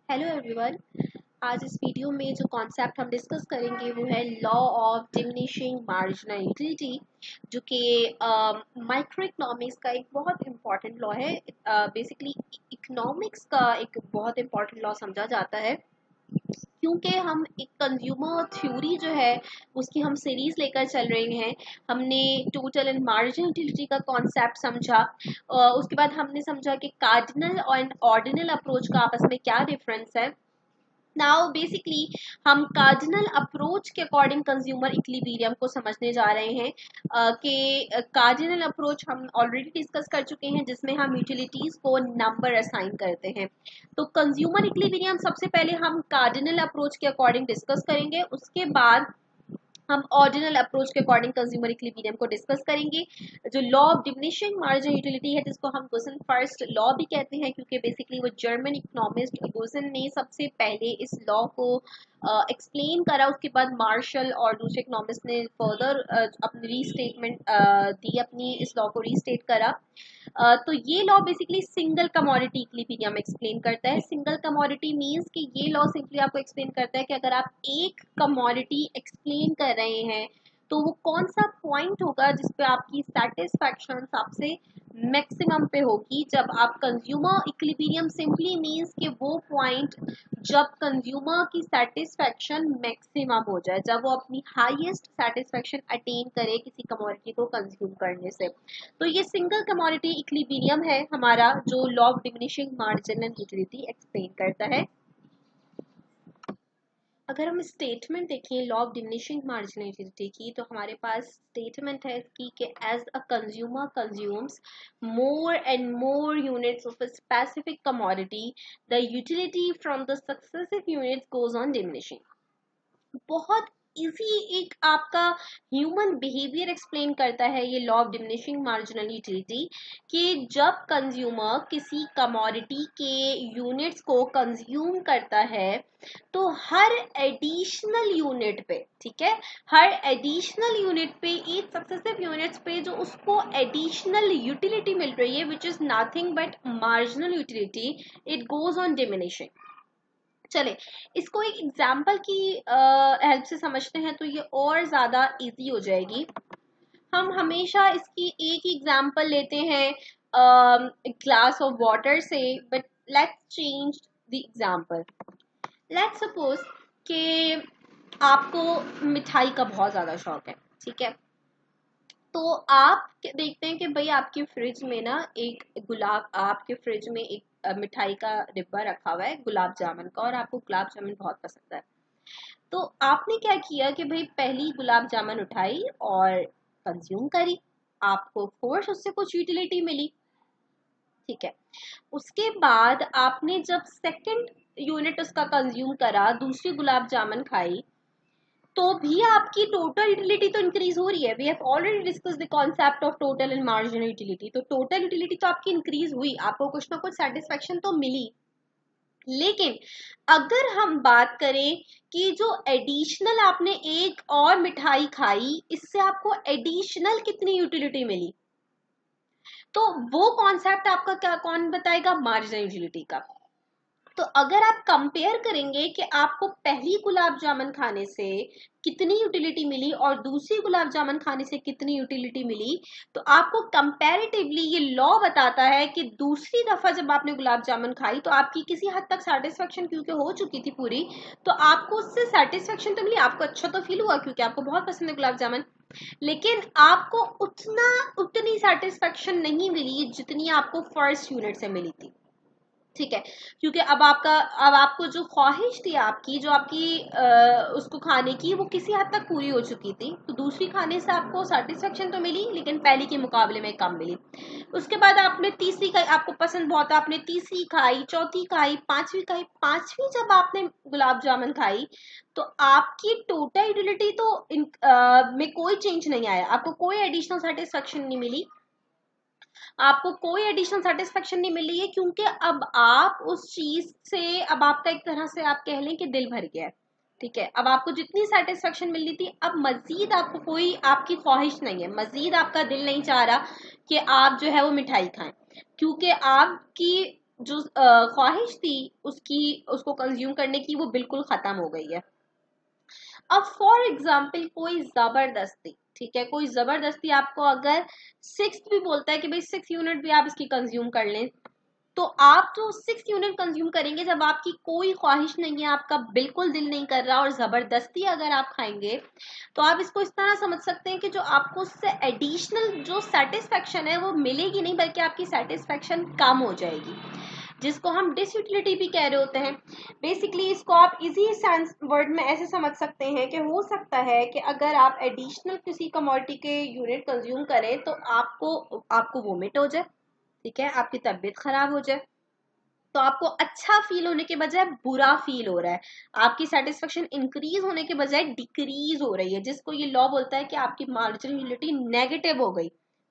Hello everyone. आज इस video में जो कॉन्सेप्ट हम डिस्कस करेंगे वो है law of diminishing marginal utility, जो कि माइक्रो इकोनॉमिक्स का एक बहुत इम्पॉर्टेंट लॉ है। बेसिकली इकोनॉमिक्स का एक बहुत इम्पॉर्टेंट लॉ समझा जाता है, क्योंकि हम एक कंज्यूमर थ्योरी जो है उसकी हम सीरीज लेकर चल रहे हैं। हमने टोटल एंड मार्जिनल यूटिलिटी का कॉन्सेप्ट समझा। उसके बाद हमने समझा कि कार्डिनल और ऑर्डिनल अप्रोच का आपस में क्या डिफरेंस है। नाउ बेसिकली हम कार्डिनल अप्रोच के अकॉर्डिंग कंज्यूमर इक्विलिब्रियम को समझने जा रहे हैं। कि कार्डिनल अप्रोच हम ऑलरेडी डिस्कस कर चुके हैं, जिसमें हम यूटिलिटीज को नंबर असाइन करते हैं। तो कंज्यूमर इक्विलिब्रियम सबसे पहले हम कार्डिनल अप्रोच के अकॉर्डिंग डिस्कस करेंगे, उसके बाद हम ऑर्डिनल अप्रोच के अकॉर्डिंग कंज्यूमर इक्विलिब्रियम को डिस्कस करेंगे। जो law of diminishing marginal utility है, जिसको हम गुसन फर्स्ट लॉ भी कहते हैं, क्योंकि बेसिकली वो जर्मन इकोनॉमिस्ट गुसन ने सबसे पहले इस लॉ को एक्सप्लेन करा। उसके बाद मार्शल और दूसरे इकोनॉमिस्ट ने फर्दर अपनी रीस्टेटमेंट दी, अपनी इस लॉ को रीस्टेट करा। तो ये law basically single commodity equilibrium explain करता है। सिंगल कमोडिटी मींस कि ये लॉ सिंपली आपको एक्सप्लेन करता है कि अगर आप एक कमोडिटी एक्सप्लेन कर रहे हैं तो वो कौन सा पॉइंट होगा जिस पे आपकी सेटिस्फैक्शन सबसे मैक्सिमम पे होगी। जब आप कंज्यूमर इक्विलिब्रियम सिंपली मींस कि वो पॉइंट जब कंज्यूमर की सेटिस्फैक्शन मैक्सिमम हो जाए, जब वो अपनी हाईएस्ट सेटिस्फैक्शन अटेन करे किसी कमोडिटी को कंज्यूम करने से। तो ये सिंगल कमोडिटी इक्विलिब्रियम है हमारा, जो law of diminishing marginal utility explain करता है। अगर हम स्टेटमेंट देखें law of diminishing marginal utility की, तो हमारे पास स्टेटमेंट है इसकी कि as a consumer consumes more and more units of a specific commodity, the utility from the successive units goes on diminishing. बहुत इजी एक आपका ह्यूमन बिहेवियर एक्सप्लेन करता है ये law of diminishing marginal utility, कि जब कंज्यूमर किसी commodity के यूनिट्स को कंज्यूम करता है तो हर एडिशनल यूनिट पे, ठीक है, हर एडिशनल यूनिट पे, ईच सक्सेसिव यूनिट्स पे जो उसको एडिशनल यूटिलिटी मिल रही है, which is nothing but marginal utility, it goes on diminishing. चले इसको एक एग्जाम्पल की हेल्प से समझते हैं तो ये और ज्यादा इजी हो जाएगी। हम हमेशा इसकी एक ही एग्जाम्पल लेते हैं ग्लास ऑफ वाटर से, but let's change the example. Let's suppose कि आपको मिठाई का बहुत ज्यादा शौक है, ठीक है। तो आप देखते हैं कि भाई आपके फ्रिज में ना एक गुलाब, आपके फ्रिज में एक मिठाई का डिब्बा रखा हुआ है गुलाब जामुन का, और आपको गुलाब जामुन बहुत पसंद है। तो आपने क्या किया कि भाई पहली गुलाब जामुन उठाई और कंज्यूम करी, आपको फोर्स उससे कुछ यूटिलिटी मिली, ठीक है। उसके बाद आपने जब सेकंड यूनिट उसका कंज्यूम करा, दूसरी गुलाब जामुन खाई, तो भी आपकी टोटल यूटिलिटी तो इंक्रीज हो रही है। We have already discuss the concept of total and marginal utility. तो टोटल यूटिलिटी तो आपकी इंक्रीज हुई, आपको कुछ ना कुछ सेटिस्फेक्शन तो मिली। लेकिन अगर हम बात करें कि जो एडिशनल आपने एक और मिठाई खाई, इससे आपको एडिशनल कितनी यूटिलिटी मिली, तो वो कॉन्सेप्ट आपका क्या कौन बताएगा, मार्जिनल यूटिलिटी का। तो अगर आप कंपेयर करेंगे कि आपको पहली गुलाब जामुन खाने से कितनी यूटिलिटी मिली और दूसरी गुलाब जामुन खाने से कितनी यूटिलिटी मिली, तो आपको कंपैरेटिवली ये लॉ बताता है कि दूसरी दफा जब आपने गुलाब जामुन खाई तो आपकी किसी हद तक सेटिस्फेक्शन क्योंकि हो चुकी थी पूरी, तो आपको उससे सेटिस्फेक्शन तो मिली, आपको अच्छा तो फील हुआ क्योंकि आपको बहुत पसंद है गुलाब जामुन। लेकिन आपको उतनी सेटिस्फेक्शन नहीं मिली जितनी आपको फर्स्ट यूनिट से मिली थी, ठीक है। क्योंकि अब आपको जो ख्वाहिश थी आपकी, जो आपकी उसको खाने की, वो किसी हद तक पूरी हो चुकी थी। तो दूसरी खाने से आपको सेटिस्फेक्शन तो मिली, लेकिन पहली के मुकाबले में कम मिली। उसके बाद आपने तीसरी खाई, आपको पसंद बहुत है, आपने तीसरी खाई, चौथी खाई, पांचवी खाई। पांचवी जब आपने गुलाब जामुन खाई तो आपकी टोटल यूटिलिटी तो में कोई चेंज नहीं आया, आपको कोई एडिशनल सेटिस्फेक्शन नहीं मिली, आपको कोई एडिशनल सेटिस्फेक्शन नहीं मिल रही है, क्योंकि अब आप उस चीज से, अब आपका एक तरह से आप कह लें कि दिल भर गया है, ठीक है। अब आपको जितनी सेटिस्फेक्शन मिल रही थी, अब मजीद आपको कोई आपकी ख्वाहिश नहीं है, मजीद आपका दिल नहीं चाह रहा कि आप जो है वो मिठाई खाएं, क्योंकि आपकी जो ख्वाहिश थी उसको कंज्यूम करने की, वो बिल्कुल खत्म हो गई है। अब फॉर एग्जाम्पल कोई जबरदस्ती, ठीक है, कोई जबरदस्ती आपको अगर सिक्स भी बोलता है कि भाई 6 यूनिट भी आप इसकी कंज्यूम कर लें, तो आप तो 6 यूनिट कंज्यूम करेंगे जब आपकी कोई ख्वाहिश नहीं है, आपका बिल्कुल दिल नहीं कर रहा, और जबरदस्ती अगर आप खाएंगे तो आप इसको इस तरह समझ सकते हैं कि जो आपको उससे एडिशनल जो सेटिस्फेक्शन है वो मिलेगी नहीं, बल्कि आपकी सेटिस्फेक्शन कम हो जाएगी, जिसको हम डिसयूटिलिटी भी कह रहे होते हैं। बेसिकली इसको आप इजी सेंस वर्ड में ऐसे समझ सकते हैं कि हो सकता है कि अगर आप एडिशनल किसी कमोडिटी के यूनिट कंज्यूम करें तो आपको वोमिट हो जाए, ठीक है, आपकी तबीयत खराब हो जाए, तो आपको अच्छा फील होने के बजाय बुरा फील हो रहा है, आपकी सेटिस्फेक्शन इंक्रीज होने के बजाय डिक्रीज हो रही है, जिसको ये लॉ बोलता है कि आपकी मार्जिनल यूटिलिटी नेगेटिव हो गई,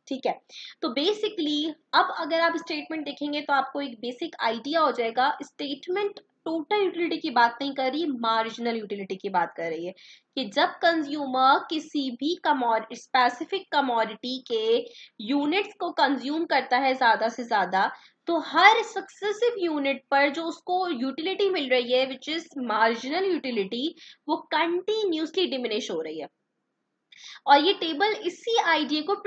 ठीक है। तो बेसिकली अब अगर आप स्टेटमेंट देखेंगे तो आपको एक बेसिक आइडिया हो जाएगा, स्टेटमेंट टोटल यूटिलिटी की बात नहीं कर रही, मार्जिनल यूटिलिटी की बात कर रही है, कि जब कंज्यूमर किसी भी स्पेसिफिक कमोडिटी के यूनिट्स को कंज्यूम करता है ज्यादा से ज्यादा, तो हर सक्सेसिव यूनिट पर जो उसको यूटिलिटी मिल रही है विच इज मार्जिनल यूटिलिटी, वो कंटिन्यूसली डिमिनिश हो रही है। और ये टेबल इसी आइडिया को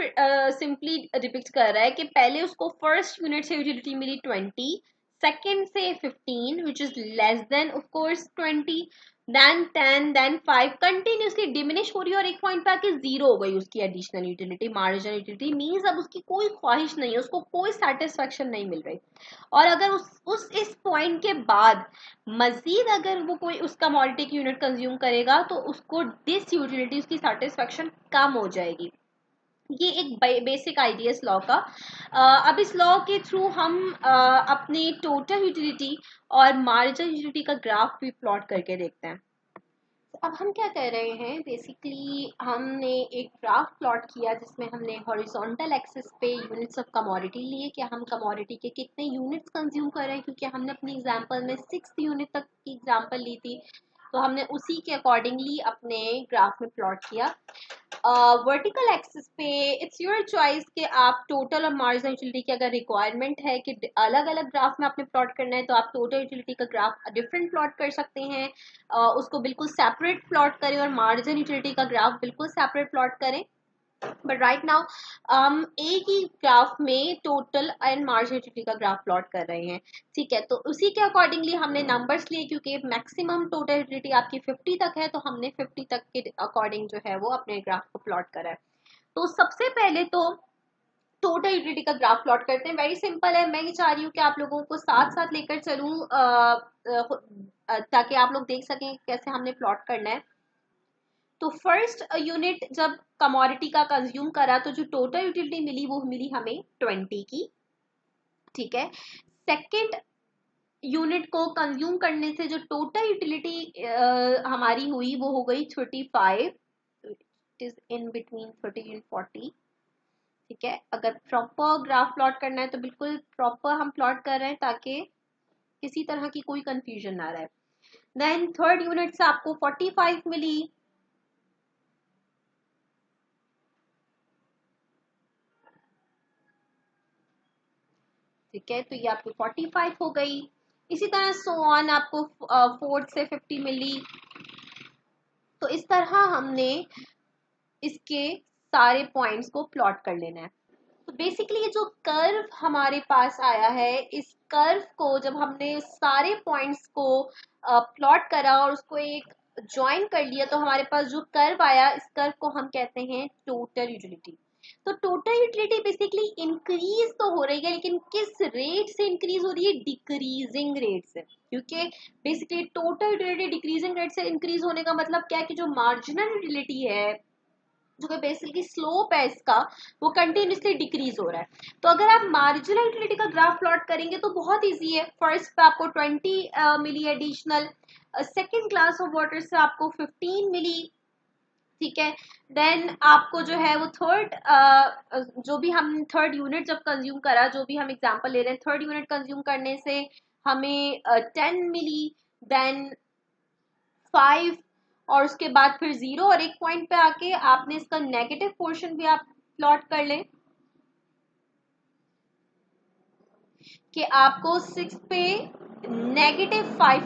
सिंपली डिपिक्ट कर रहा है कि पहले उसको फर्स्ट यूनिट से यूटिलिटी मिली 20, सेकेंड से 15 which is less than of course 20, then 10, then 5, continuously diminish हो रही है, और एक पॉइंट पे आके जीरो हो गई उसकी additional utility, marginal utility means अब उसकी कोई ख्वाहिश नहीं है, उसको कोई सेटिस्फेक्शन नहीं मिल रही। और अगर उस इस पॉइंट के बाद मजीद अगर वो कोई उस कमोडिटी की यूनिट कंज्यूम करेगा तो उसको डिस यूटिलिटी, उसकी सेटिस्फेक्शन कम हो जाएगी। ये एक बेसिक आइडिया इस लॉ का। अब इस लॉ के थ्रू हम अपने टोटल यूटिलिटी और मार्जिनल यूटिलिटी का ग्राफ भी प्लॉट करके देखते हैं। अब हम क्या कर रहे हैं, बेसिकली हमने एक ग्राफ प्लॉट किया जिसमें हमने हॉरिजॉन्टल एक्सिस पे यूनिट्स ऑफ कमोडिटी लिए कि हम कमोडिटी के कितने यूनिट्स कंज्यूम कर रहे हैं, क्योंकि हमने अपनी एग्जांपल में 6 यूनिट तक की एग्जांपल ली थी, तो हमने उसी के अकॉर्डिंगली अपने ग्राफ में प्लॉट किया। वर्टिकल एक्सिस पे इट्स योर चॉइस कि आप टोटल और मार्जिनल यूटिलिटी की अगर रिक्वायरमेंट है कि अलग अलग ग्राफ में आपने प्लॉट करना है, तो आप टोटल यूटिलिटी का ग्राफ डिफरेंट प्लॉट कर सकते हैं, उसको बिल्कुल सेपरेट प्लॉट करें, और मार्जिनल यूटिलिटी का ग्राफ बिल्कुल सेपरेट प्लॉट करें। बट राइट नाउ हम एक ही ग्राफ में टोटल एंड मार्जिनल यूटिलिटी का ग्राफ प्लॉट कर रहे हैं, ठीक है। तो उसी के अकॉर्डिंगली हमने नंबर्स लिए, क्योंकि मैक्सिमम टोटल यूटिलिटी आपकी 50 तक है, तो हमने 50 तक के अकॉर्डिंग जो है वो अपने ग्राफ को प्लॉट करा है। तो सबसे पहले तो टोटल यूटिलिटी का ग्राफ प्लॉट करते हैं। वेरी सिंपल है, मैं ये चाह रही हूँ कि आप लोगों को साथ साथ लेकर चलूँ ताकि आप लोग देख सकें कैसे हमने प्लॉट करना है। तो फर्स्ट यूनिट जब कमोडिटी का कंज्यूम करा तो जो टोटल यूटिलिटी मिली वो मिली हमें 20 की, ठीक है। सेकेंड यूनिट को कंज्यूम करने से जो टोटल यूटिलिटी हमारी हुई वो हो गई 35, it is in between 30 and 40, ठीक है। अगर प्रॉपर ग्राफ प्लॉट करना है तो बिल्कुल प्रॉपर हम प्लॉट कर रहे हैं ताकि किसी तरह की कोई कंफ्यूजन ना रहे। देन थर्ड यूनिट से आपको 45 मिली, ठीक है, तो ये आपको 45 हो गई। इसी तरह सो ऑन आपको फोर्थ से 50 मिली। तो इस तरह हमने इसके सारे पॉइंट्स को प्लॉट कर लेना है। तो बेसिकली ये जो कर्व हमारे पास आया है, इस कर्व को जब हमने सारे पॉइंट्स को प्लॉट करा और उसको एक ज्वाइन कर लिया, तो हमारे पास जो कर्व आया, इस कर्व को हम कहते हैं टोटल यूटिलिटी। तो टोटल यूटिलिटी बेसिकली इंक्रीज तो हो रही है, लेकिन किस रेट से इंक्रीज हो रही है? डिक्रीजिंग रेट से, क्योंकि basically total utility decreasing rate से इंक्रीज होने का मतलब क्या है कि जो मार्जिनल यूटिलिटी है, जो कि बेसिकली स्लोप है इसका, वो कंटिन्यूसली डिक्रीज हो रहा है। तो अगर आप मार्जिनल यूटिलिटी का ग्राफ प्लॉट करेंगे तो बहुत इजी है। फर्स्ट पे आपको 20 मिली additional, second glass of water से आपको 15 मिली, ठीक है। देन आपको जो है वो थर्ड, जो भी हम थर्ड यूनिट जब कंज्यूम करा, जो भी हम एग्जांपल ले रहे हैं, थर्ड यूनिट कंज्यूम करने से हमें 10 मिली, देन 5, और उसके बाद फिर 0, और एक पॉइंट पे आके आपने इसका नेगेटिव पोर्शन भी आप प्लॉट कर लें। कि आपको 6 पे -5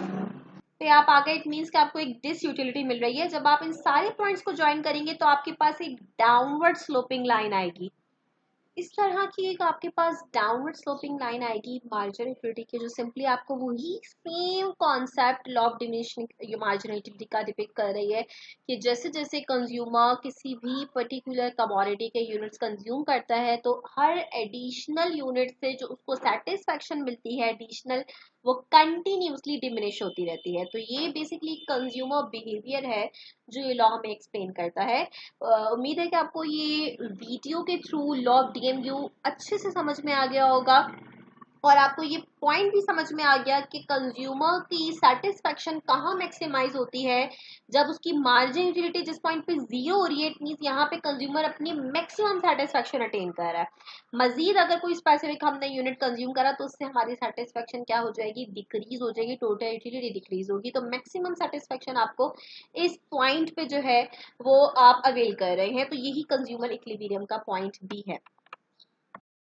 पे आप आ गए, इट मीन्स कि आपको एक डिस यूटिलिटी मिल रही है। जब आप इन सारे पॉइंट्स को ज्वाइन करेंगे तो आपके पास एक डाउनवर्ड स्लोपिंग लाइन आएगी। इस तरह की एक आपके पास डाउनवर्ड स्लोपिंग लाइन आएगी मार्जिनल यूटिलिटी की, जो सिंपली आपको वही same concept law of diminishing marginal utility का डिपिक्ट कर रही है कि जैसे जैसे कंज्यूमर किसी भी पर्टिकुलर कमोडिटी के यूनिट्स कंज्यूम करता है तो हर एडिशनल यूनिट से जो उसको सेटिस्फैक्शन मिलती है एडिशनल, वो कंटिन्यूसली डिमिनिश होती रहती है। तो ये बेसिकली कंज्यूमर बिहेवियर है जो ये लॉ हमें एक्सप्लेन करता है। उम्मीद है कि आपको ये वीडियो के थ्रू लॉ ऑफ डीएमयू अच्छे से समझ में आ गया होगा और आपको ये पॉइंट भी समझ में आ गया कि कंज्यूमर की सेटिस्फैक्शन कहाँ मैक्सिमाइज होती है, जब उसकी मार्जिन यूटिलिटी जिस पॉइंट पे जीरो हो रही है, इट मींस यहाँ पे कंज्यूमर अपनी मैक्सिमम सेटिस्फैक्शन अटेन कर रहा है। मजीद अगर कोई स्पेसिफिक हमने यूनिट कंज्यूम करा तो उससे हमारी सेटिस्फैक्शन क्या हो जाएगी, डिक्रीज हो जाएगी, टोटल यूटिलिटी डिक्रीज होगी। तो मैक्सिमम सेटिस्फैक्शन आपको इस पॉइंट पे जो है वो आप अवेल कर रहे हैं। तो यही कंज्यूमर इक्विलिब्रियम का पॉइंट भी है।